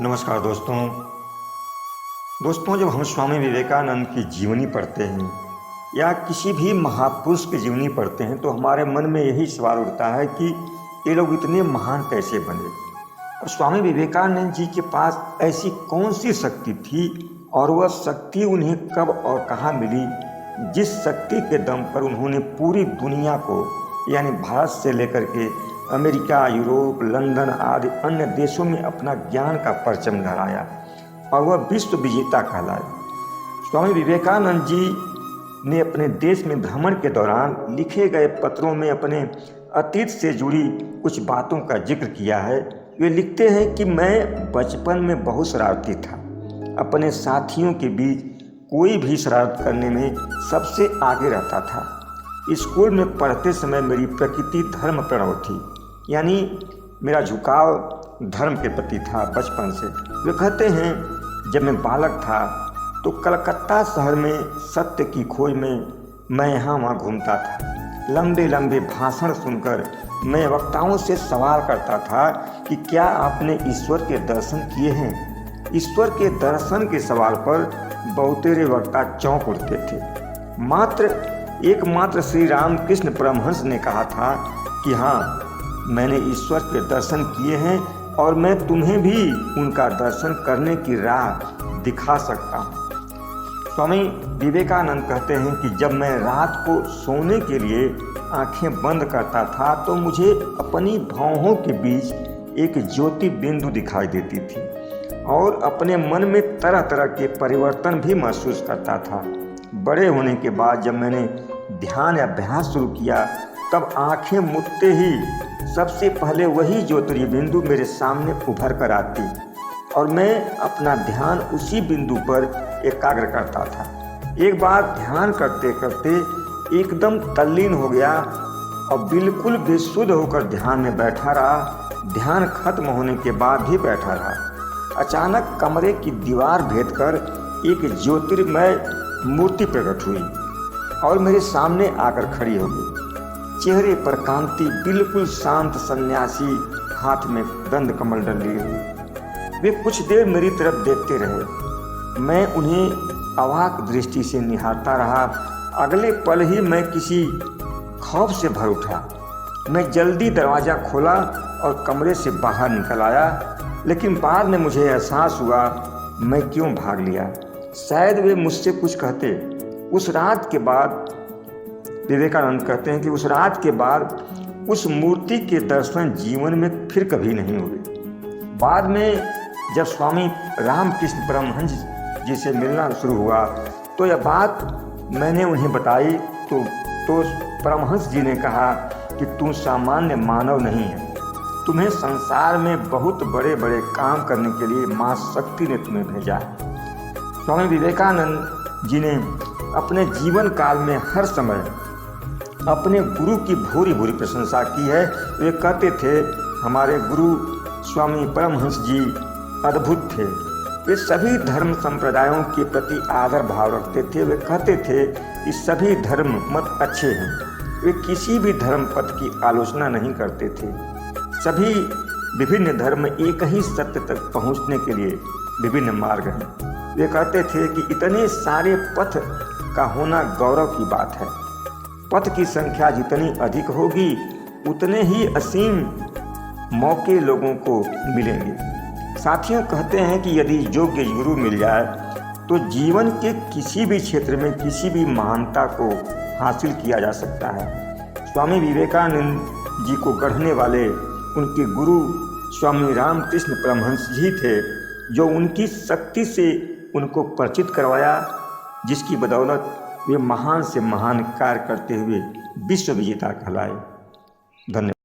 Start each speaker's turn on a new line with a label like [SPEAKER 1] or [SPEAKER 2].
[SPEAKER 1] नमस्कार दोस्तों जब हम स्वामी विवेकानंद की जीवनी पढ़ते हैं या किसी भी महापुरुष की जीवनी पढ़ते हैं तो हमारे मन में यही सवाल उठता है कि ये लोग इतने महान कैसे बने। और स्वामी विवेकानंद जी के पास ऐसी कौन सी शक्ति थी और वह शक्ति उन्हें कब और कहाँ मिली, जिस शक्ति के दम पर उन्होंने पूरी दुनिया को यानी भारत से लेकर के अमेरिका, यूरोप, लंदन आदि अन्य देशों में अपना ज्ञान का परचम लहराया और वह विश्व विजेता कहलाए। स्वामी विवेकानंद जी ने अपने देश में भ्रमण के दौरान लिखे गए पत्रों में अपने अतीत से जुड़ी कुछ बातों का जिक्र किया है। वे लिखते हैं कि मैं बचपन में बहुत शरारती था, अपने साथियों के बीच कोई भी शरारत करने में सबसे आगे रहता था। स्कूल में पढ़ते समय मेरी प्रकृति धर्म प्रणव थी, यानी मेरा झुकाव धर्म के प्रति था बचपन से। वे कहते हैं जब मैं बालक था तो कलकत्ता शहर में सत्य की खोज में मैं यहाँ वहाँ घूमता था। लंबे लंबे भाषण सुनकर मैं वक्ताओं से सवाल करता था कि क्या आपने ईश्वर के दर्शन किए हैं। ईश्वर के दर्शन के सवाल पर बहुतेरे वक्ता चौंक उठते थे। एकमात्र श्री रामकृष्ण परमहंस ने कहा था कि हाँ, मैंने ईश्वर के दर्शन किए हैं और मैं तुम्हें भी उनका दर्शन करने की राह दिखा सकता हूँ। स्वामी विवेकानंद कहते हैं कि जब मैं रात को सोने के लिए आंखें बंद करता था तो मुझे अपनी भौहों के बीच एक ज्योति बिंदु दिखाई देती थी और अपने मन में तरह तरह के परिवर्तन भी महसूस करता था। बड़े होने के बाद जब मैंने ध्यान अभ्यास शुरू किया तब आंखें मूंदते ही सबसे पहले वही ज्योतिर्बिंदु मेरे सामने उभर कर आती और मैं अपना ध्यान उसी बिंदु पर एकाग्र करता था। एक बार ध्यान करते करते एकदम तल्लीन हो गया और बिल्कुल बेसुध होकर ध्यान में बैठा रहा। ध्यान खत्म होने के बाद भी बैठा रहा। अचानक कमरे की दीवार भेद कर एक ज्योतिर्मय मूर्ति प्रकट हुई और मेरे सामने आकर खड़ी हो गई। चेहरे पर कांति, बिल्कुल शांत सन्यासी, हाथ में दंड कमल लिए हुए। वे कुछ देर मेरी तरफ देखते रहे। मैं उन्हें अवाक दृष्टि से निहारता रहा। अगले पल ही मैं किसी खौफ से भर उठा। मैं जल्दी दरवाज़ा खोला और कमरे से बाहर निकल आया, लेकिन बाद में मुझे एहसास हुआ मैं क्यों भाग लिया। शायद वे मुझसे कुछ कहते। उस रात के बाद विवेकानंद कहते हैं कि उस रात के बाद उस मूर्ति के दर्शन जीवन में फिर कभी नहीं हुए। बाद में जब स्वामी रामकृष्ण परमहंस जी से मिलना शुरू हुआ तो यह बात मैंने उन्हें बताई तो परमहंस जी ने कहा कि तू सामान्य मानव नहीं है, तुम्हें संसार में बहुत बड़े बड़े काम करने के लिए माँ शक्ति ने तुम्हें भेजा है। स्वामी विवेकानंद जी ने अपने जीवन काल में हर समय अपने गुरु की भूरी भूरी प्रशंसा की है। वे कहते थे हमारे गुरु स्वामी परमहंस जी अद्भुत थे। वे सभी धर्म संप्रदायों के प्रति आदर भाव रखते थे। वे कहते थे कि सभी धर्म मत अच्छे हैं। वे किसी भी धर्म पथ की आलोचना नहीं करते थे। सभी विभिन्न धर्म एक ही सत्य तक पहुंचने के लिए विभिन्न मार्ग हैं। वे कहते थे कि इतने सारे पथ का होना गौरव की बात है। पथ की संख्या जितनी अधिक होगी उतने ही असीम मौके लोगों को मिलेंगे। साथियों, कहते हैं कि यदि योग्य गुरु मिल जाए तो जीवन के किसी भी क्षेत्र में किसी भी महानता को हासिल किया जा सकता है। स्वामी विवेकानंद जी को गढ़ने वाले उनके गुरु स्वामी रामकृष्ण परमहंस जी थे, जो उनकी शक्ति से उनको परिचित करवाया, जिसकी बदौलत वे महान से महान कार्य करते हुए विश्व विजेता कहलाए। धन्यवाद।